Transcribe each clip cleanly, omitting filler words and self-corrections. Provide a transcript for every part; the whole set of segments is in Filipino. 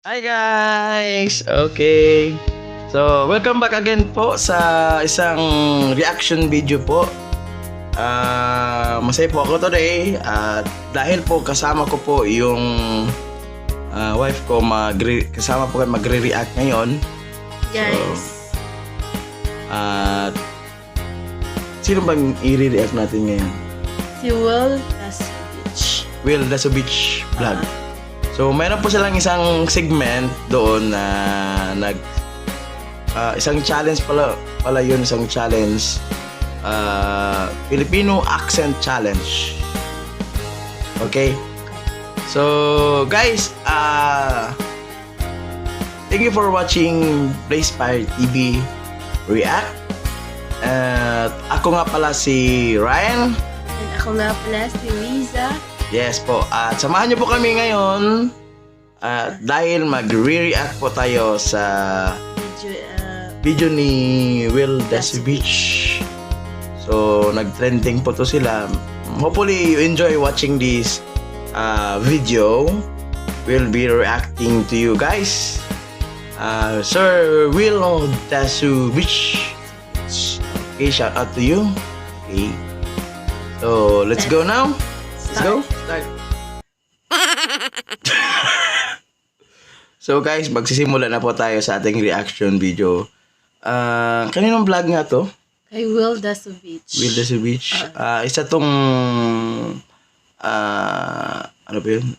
Hi guys! Okay. So, welcome back again po sa isang reaction video po. Masaya po ako today at dahil po kasama ko po yung wife ko kasama po kayo magre-react ngayon. Guys, At sino bang i-react natin ngayon? si Will Kasovich. Will Dasovich Vlog. So, mayroon po silang isang segment doon na isang challenge pala yun, isang challenge. Filipino Accent Challenge. Okay? So, guys, thank you for watching Blaze Fire TV React. At ako nga pala si Ryan. And ako nga pala si Liza. Yes po. At samahan niyo po kami ngayon dahil magre-react po tayo sa video ni Will Dasovich. So, nag-trending po to sila. Hopefully, you enjoy watching this video. We'll be reacting to you guys. Sir Will Dasovich. Okay, shout out to you. Okay. So, let's go now. Let's go. Start. So guys, magsisimula na po tayo sa ating reaction video. Kaninong vlog nga to? Kay Will Dasovich. Will Dasovich. Isa tong ano ba yun?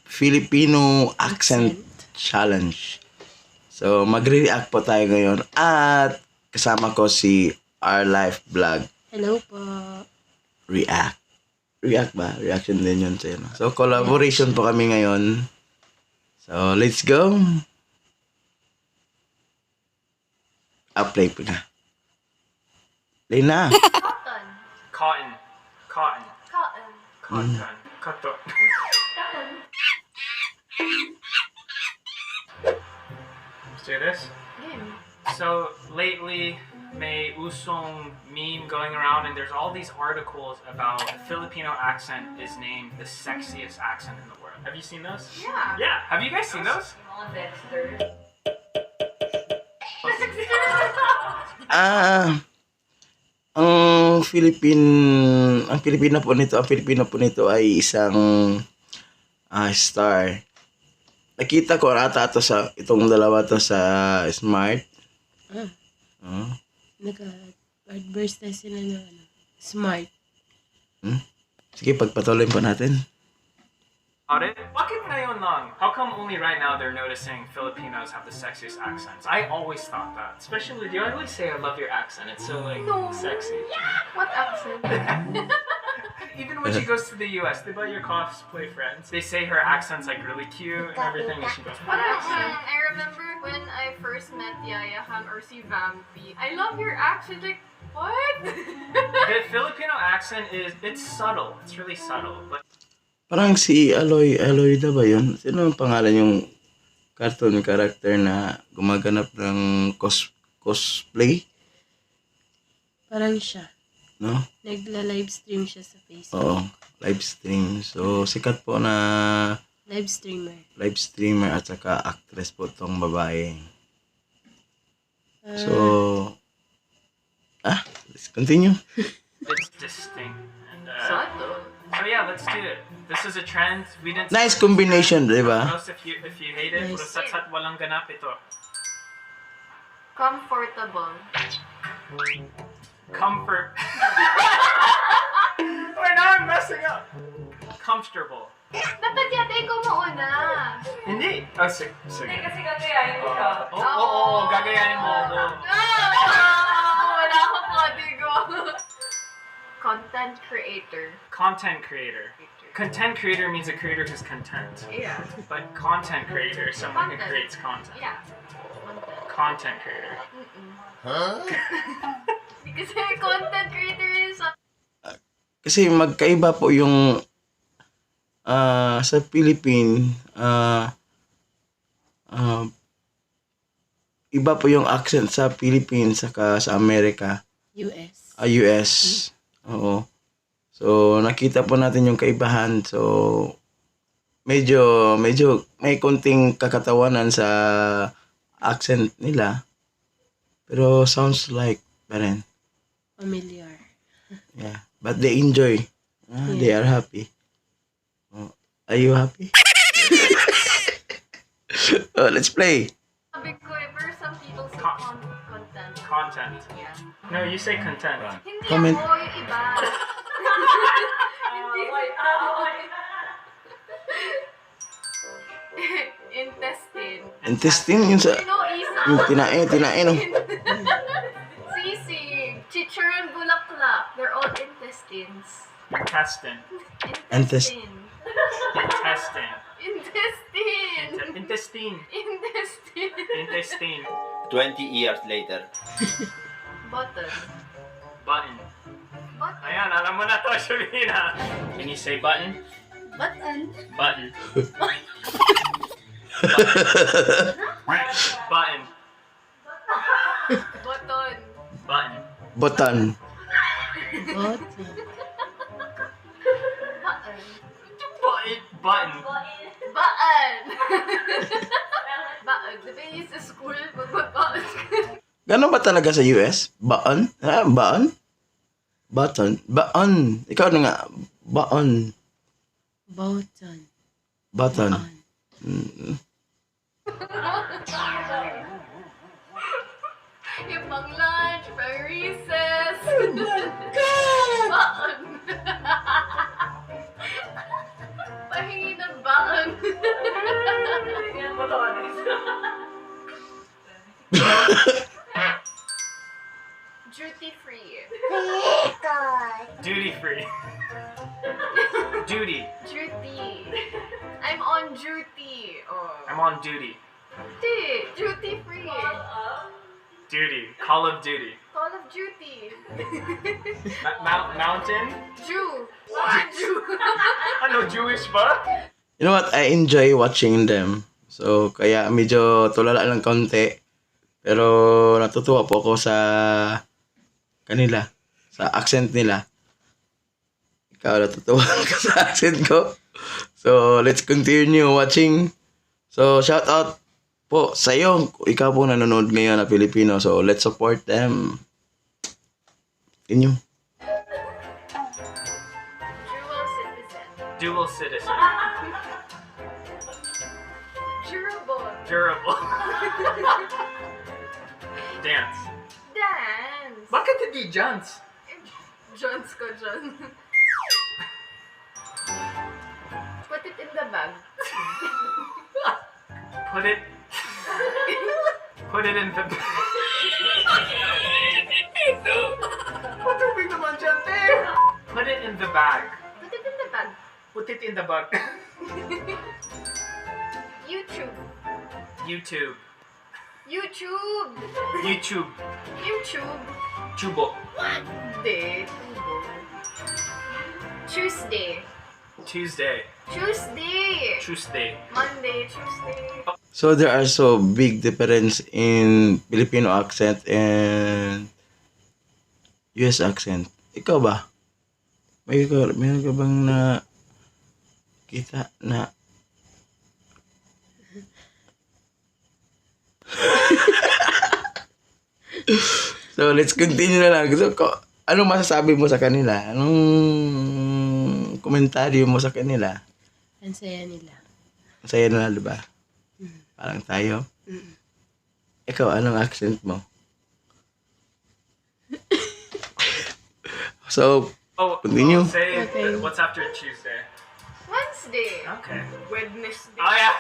Filipino Accent Challenge. So magre-react po tayo ngayon at kasama ko si Our Life Vlog. Hello po. React ba? Reaction din yun sa'yo. So, collaboration po kami ngayon. So, let's go. Play po na. Play na. Cotton. Cotton. Cotton. Cotton. Cotton. Let's do this. So lately, may usong meme going around, and there's all these articles about the Filipino accent is named the sexiest accent in the world. Have you seen those? Yeah. Yeah. Have you guys seen those? Dexter. Ang Filipino po nito ay isang star. Nakita ko ata to sa itong dalawa to sa Smart. Nag-adverse na sila ng Smart. Sige, pagpatuloy po natin. Bakit ngayon lang? How come only right now they're noticing Filipinos have the sexiest accents? I always thought that. Especially, you always say I love your accent. It's so like sexy. What accent? Even when she goes to the US, they buy your cosplay friends. They say her accent's like really cute and everything, and she goes, What accent? I remember when I first met Yaya Han or si Vampy. I love your accent. Like, what? The Filipino accent it's subtle. It's really subtle. But Parang si Aloy na ba yun? Sino ang pangalan yung cartoon character na gumaganap ng cosplay? Parang siya. No? Nagla-livestream siya sa Facebook. Oo, live stream. So, sikat po na Live streamer. live streamer at saka actress po tong babae. So, let's continue. it's distinct. And, Subtle. so yeah, let's do it. This is a trend. We didn't. Nice combination, di ba? If you hate it, Nice. satsat walang ganap ito. Comfortable. Comfort. Wait, now I'm messing up. Comfortable. Dapat yata ikaw mauna. Hindi. Oh, sige. Kasi gagayahin mo siya. Gagayahin mo ako. Wala akong kodigo. Content creator. Content creator. Content creator means a creator who's content. Yeah. But content creator, someone who Content. creates content. Yeah. Content creator. Kasi content creator is Kasi magkaiba po yung sa Philippine, iba po yung accent sa Philippines saka sa Amerika. US. US. Oo. So, nakita po natin yung kaibahan. So, medyo may konting kakatawanan sa accent nila. Pero sounds like pa rin. Familiar. Yeah. But they enjoy. They are happy. Oh, are you happy? Oh, let's play. Sabi ko eh, pero some people say content. Content. Yeah. No, you say content. Hindi Comment. ako, yung iba. Intestine. Intestine yun sa You know, isa. yung tinae no. Sisig, chicharon, bulaklak. They're all intestines. Intestine. Intestine. Intestine. Intestine. Intestine. Intestine. Intestine. 20 years later. Button. Button. Button. Ayan, alam mo na to, Shalina. Can you say button? Button. Button. Button. Button. Button. Botan. Bot. Button. Button. Button. Button. Di ba yun sa school? Button. Ganon ba talaga sa US? Baan? Baan? Button. Baan. Ikaw na nga. Baan. Button. Button. On. Yung pang lunch, pang recess. Button. Pahingi ng button. Duty free. Duty free. Duty. Duty. I'm on duty. Oh. I'm on duty. Duty free. Duty. Call of Duty. Call of Duty. Mountain? Jew. Jew. Ano, Jewish ba? You know what? I enjoy watching them. So, kaya medyo tulala lang konti. Pero natutuwa po ako sa kanila. Sa accent nila. Ikaw, natutuwa ka sa accent ko. So, let's continue watching. So, shout out po sa iyo. Ikaw po nanonood ngayon na Pilipino. So, let's support them. Inyo. Dual citizen. Dual citizen. Durable. Durable. Dance. Dance. Bakit hindi Johns? Jones ko, John. Put it in the bag. Put it in the Patubig naman dyan, te! Put it in the bag. Put it in the bag. Put it in the bag. YouTube. YouTube. YouTube. YouTube. YouTube. Chubo. Day. Tuesday. Tuesday. Tuesday. Tuesday. Monday. Tuesday. So there are so big difference in Filipino accent and US accent. Ikaw ba? Mayroon ka bang na kita na So let's continue na lang. So, anong masasabi mo sa kanila? Anong komentaryo mo sa kanila? Ang saya nila. Masaya na, di ba? Parang tayo. Ikaw, anong accent mo? So, Oh, continue. say Okay. what's after Tuesday. Wednesday. Okay. Wednesday. Oh yeah,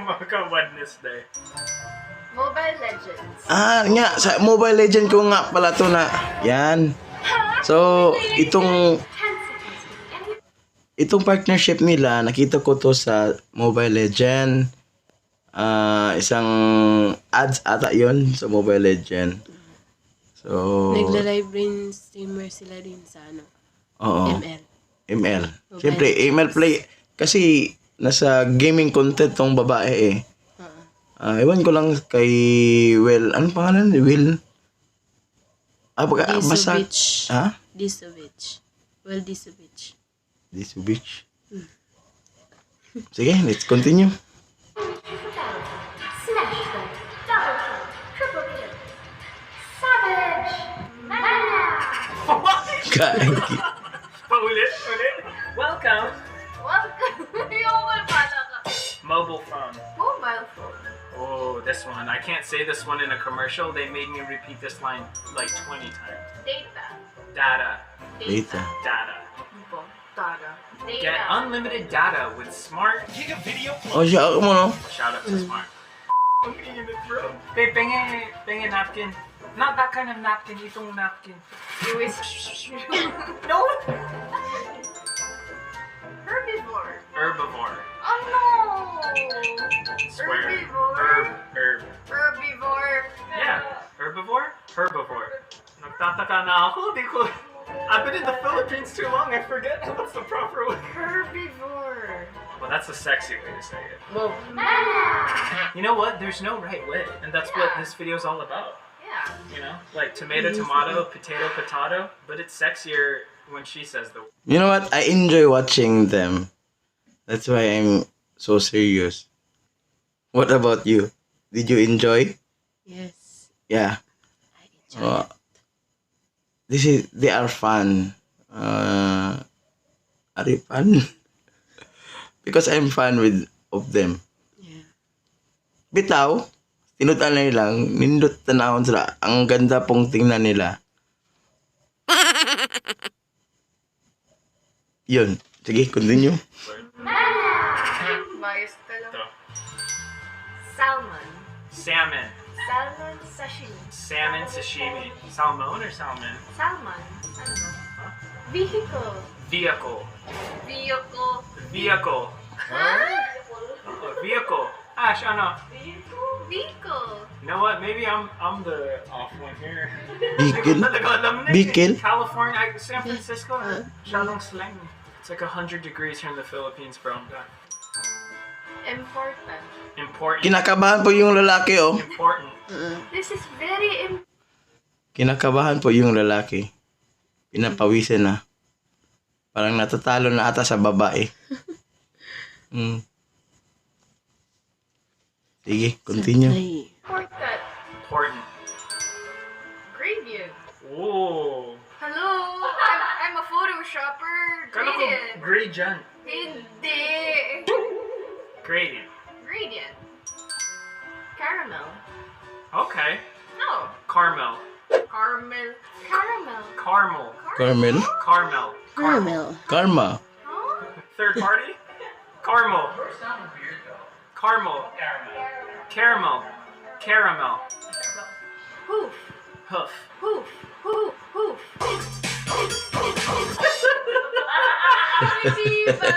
baka Wednesday. Mobile Legends. nga, sa Mobile Legend ko nga pala to na, yan. So, itong partnership nila, nakita ko to sa Mobile Legend. Isang ads ata yon sa Mobile Legend. So, Nagla-live rin streamer sila rin sa oo, ML. ML. Mobile Siyempre, ML play. Kasi, nasa gaming content tong babae eh. Ewan ko lang kay Will. Anong pangalan ni Will? Basta... Disovich. Ha? Disovich. Well, Disovich. This bitch. Sige, let's continue. Smash them. Double kill. Triple kill. Savage. Mania. Kain. Ulit. Welcome. Welcome. Yung pala ka. Mobile phone. Mobile phone. Oh, this one. I can't say this one in a commercial. They made me repeat this line like 20 times. Data. Data. Data. Data. Info. Data. Get Data. unlimited data with Smart. Oh, siya ako mo, no? Shout out to Smart. Babe, pengen napkin. Not that kind of napkin. Itong napkin. US. No. Herbivore. Herbivore. Oh no! Swear. Herbivore. Herb. Herbivore. Yeah. Herbivore? Herbivore. Nagtataka na ako. Di ko... I've been in the Philippines too long. I forget what's the proper way. Herbivore. Well, that's a sexy way to say it. Mania. You know what? There's no right way. And that's what this video is all about. Yeah. You know? Like tomato, tomato, potato, potato. But it's sexier when she says the... You know what? I enjoy watching them. That's why I'm so serious. What about you? Did you enjoy? Yes. Yeah. I enjoy it. They are fun. Are you fun? Because I'm fun of them. Yeah. Bitaw, tinutan na lang, nindot tanahon sila. Ang ganda pong tingnan nila. Yun. Sige, continue. Bias ka lang. Ito. Salmon. Salmon. Salmon sashimi. Salmon sashimi. Salmon or salmon? Salmon. Ano? Huh? Vehicle. Vehicle. Vehicle. Vehicle. Vehicle. Ash, ano? Vehicle. You know what? Maybe I'm the off one here. Vehicle? Talaga alam na eh. Vehicle? California, San Francisco. Masyadong slang. It's like 100 degrees here in the Philippines, bro. I'm done. Important. Important. Kinakabahan po yung lalaki, oh. Important. This is very important. Kinakabahan po yung lalaki. Pinapawisan na. Parang natatalo na ata sa babae. Mm. Sige, continue. Ay, Important. Important. Gradient. Ooh. Hello? I'm a photoshopper. Kala ko Gradient. gradient. Hindi. Gradient. Gradient. Caramel. Okay. No. Caramel. Caramel. Caramel. Caramel. Caramel? Caramel. caramel. Karma. Huh? Third party? Caramel. Caramel. Caramel. Caramel. Hoof. Hoof. Hoof. Hoof. Hoof. Diba?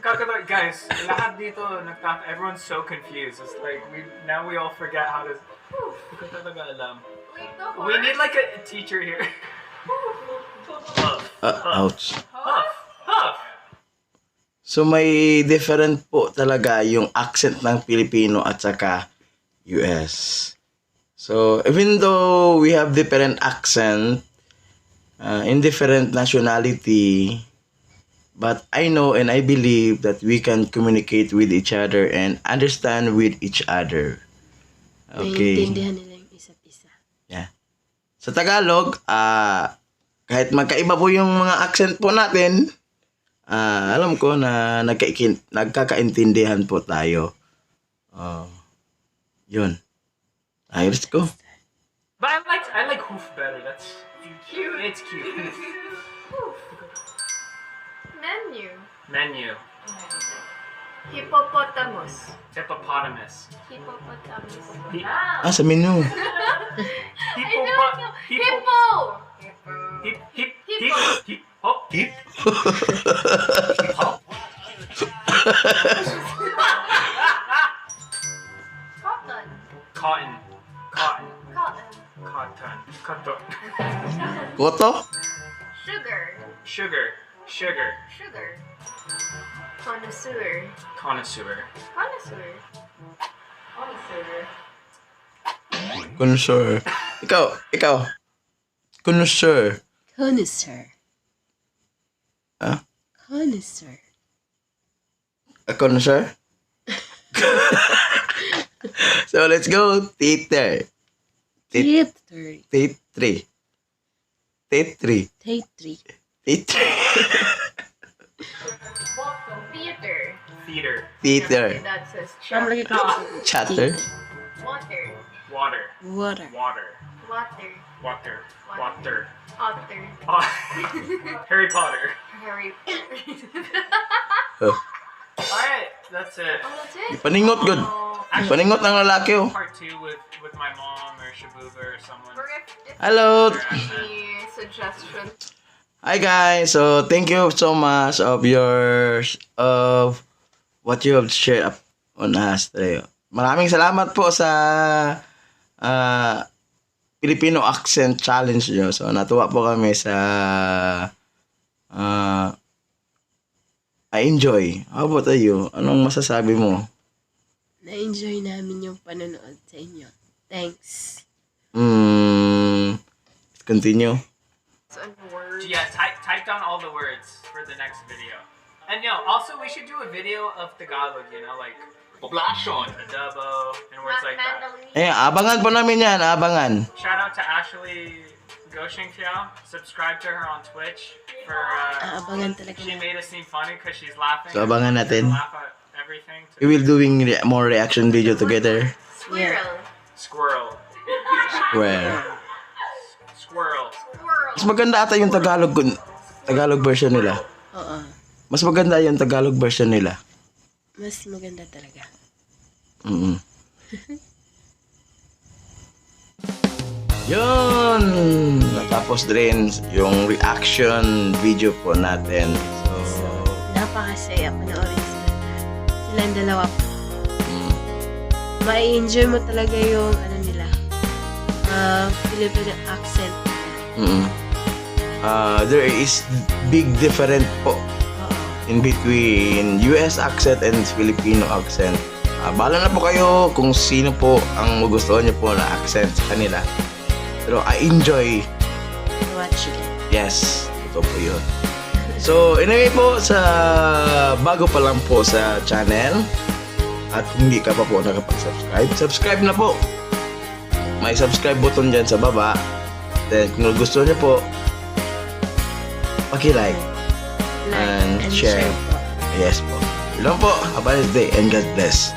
Kakatawa, guys, lahat dito, everyone's so confused. It's like, we all forget how to... Hindi ko talaga alam. Wait, the horse. We need like a teacher here. Huff. Ouch. Huff. Huff. So may different po talaga yung accent ng Pilipino at saka US. So even though we have different accent in different nationality, but I know and I believe that we can communicate with each other and understand with each other. Okay. Naiintindihan nila yung isa't isa. Yeah. Sa Tagalog, kahit magkaiba po yung mga accent po natin, alam ko na nagkakaintindihan po tayo. Yun. Ay, let's go. But I like hoof better. That's cute. It's cute. Hoof. Menu. Menu. Hippopotamus. Hippopotamus. Hippopotamus. Sa menu. Hippo. Hip. Hip. Hippo. Hip. Hop. Hip. Cotton. Cotton. Cotton. Cotton. Cotton. Cotton. Koto? Sugar. Sugar. Sugar. Sugar. Connoisseur. Connoisseur. Connoisseur. Connoisseur. Connoisseur. Ikaw. Connoisseur. Connoisseur. Ah? Connoisseur. A connoisseur? So, let's go. Theater. Theater. Theatre. Theatre. Theatre. Theatre. Theater. Theater. Theater. That says Ma'am, lagi ka. Chatter. Water. Water. Water. Water. Water. Water. Water. Otter. Oh. Harry Potter. Harry. Alright, that's it. Oh, that's it? Paningot, good. Oh. Paningot ng lalaki, oh. Part 2 with my mom or Shabuba or someone. Or if Hello. any suggestions. Hi guys. So thank you so much of what you have shared up on us today. Maraming salamat po sa Filipino accent challenge nyo. So natuwa po kami sa I enjoy. How about you? Anong masasabi mo? Na-enjoy namin yung panonood sa inyo. Thanks. Continue. And words. Yeah, type down all the words for the next video. And also we should do a video of Tagalog, like Population. adobo and words like that. Abangan po namin yan. Abangan. Shout out to Ashley Goshingfiao. Subscribe to her on Twitch for Abangan talaga she na. made us seem funny because she's laughing. So, abangan natin. Laugh at everything. We will doing more reaction video together. Squirrel. Squirrel. Where? Squirrel. Squirrel. Mas maganda ata yung Tagalog version nila. Oo. Mas maganda yung Tagalog version nila. Mas maganda talaga. Yun! Natapos din yung reaction video po natin. So, Napakasaya panoorin sila. Silang dalawa po. Ma-enjoy mo talaga yung nila. Filipino accent. there is big difference po Oo. in between US accent and Filipino accent. Bahala na po kayo kung sino po ang magustuhan niyo po na accent sa kanila. Pero I enjoy. Watch it. Yes, ito po yun. So, anyway po, bago pa lang po sa channel at hindi ka pa po nakapag-subscribe, subscribe na po. May subscribe button dyan sa baba. Then, kung gusto niyo po, paki-like Like and share. po. Yes po. Yun lang po. Have a nice day and God bless.